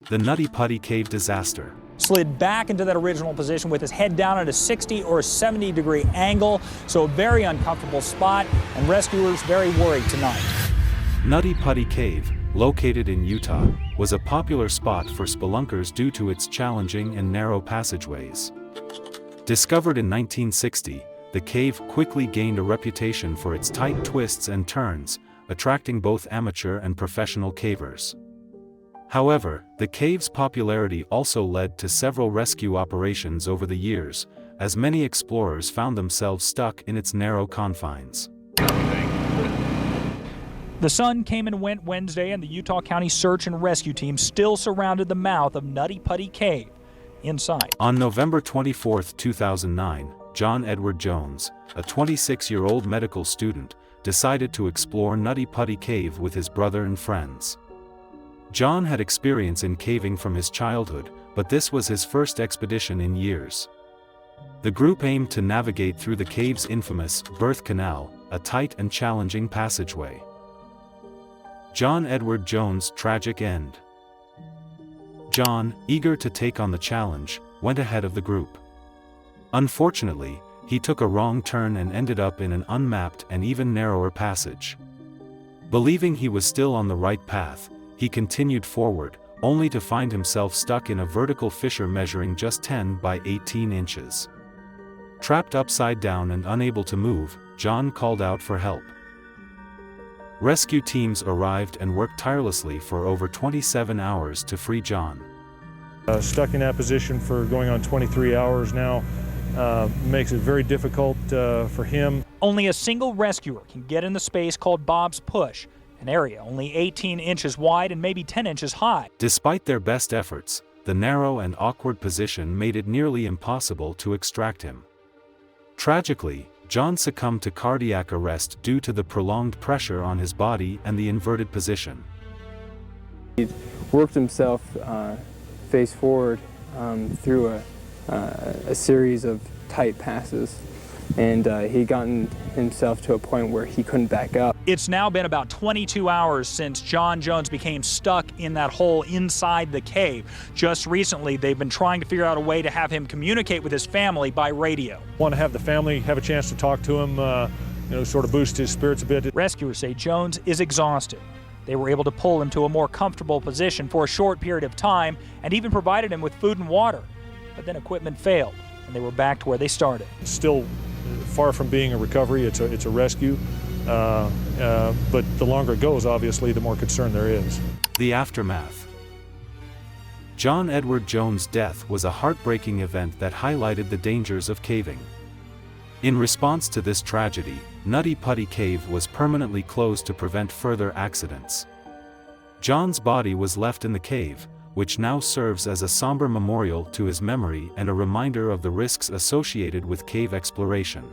The Nutty Putty Cave disaster. Slid back into that original position with his head down at a 60 or 70 degree angle, so a very uncomfortable spot, and rescuers very worried tonight. Nutty Putty Cave, located in Utah, was a popular spot for spelunkers due to its challenging and narrow passageways. Discovered in 1960, the cave quickly gained a reputation for its tight twists and turns, attracting both amateur and professional cavers. However, the cave's popularity also led to several rescue operations over the years, as many explorers found themselves stuck in its narrow confines. The sun came and went Wednesday, and the Utah County Search and Rescue Team still surrounded the mouth of Nutty Putty Cave. Inside. On November 24, 2009, John Edward Jones, a 26-year-old medical student, decided to explore Nutty Putty Cave with his brother and friends. John had experience in caving from his childhood, but this was his first expedition in years. The group aimed to navigate through the cave's infamous birth canal, a tight and challenging passageway. John Edward Jones' tragic end. John, eager to take on the challenge, went ahead of the group. Unfortunately, he took a wrong turn and ended up in an unmapped and even narrower passage. Believing he was still on the right path, he continued forward, only to find himself stuck in a vertical fissure measuring just 10 by 18 inches. Trapped upside down and unable to move, John called out for help. Rescue teams arrived and worked tirelessly for over 27 hours to free John. Stuck in that position for going on 23 hours now makes it very difficult for him. Only a single rescuer can get in the space called Bob's Push, an area only 18 inches wide and maybe 10 inches high. Despite their best efforts, the narrow and awkward position made it nearly impossible to extract him. Tragically, John succumbed to cardiac arrest due to the prolonged pressure on his body and the inverted position. He worked himself face forward through a series of tight passes, and he'd gotten himself to a point where he couldn't back up. It's now been about 22 hours since John Jones became stuck in that hole inside the cave. Just recently, they've been trying to figure out a way to have him communicate with his family by radio. Want to have the family have a chance to talk to him, sort of boost his spirits a bit. Rescuers say Jones is exhausted. They were able to pull him to a more comfortable position for a short period of time and even provided him with food and water. But then equipment failed, and they were back to where they started. It's still far from being a recovery. It's a rescue. But the longer it goes, obviously, the more concern there is. The aftermath. John Edward Jones' death was a heartbreaking event that highlighted the dangers of caving. In response to this tragedy, Nutty Putty Cave was permanently closed to prevent further accidents. John's body was left in the cave, which now serves as a somber memorial to his memory and a reminder of the risks associated with cave exploration.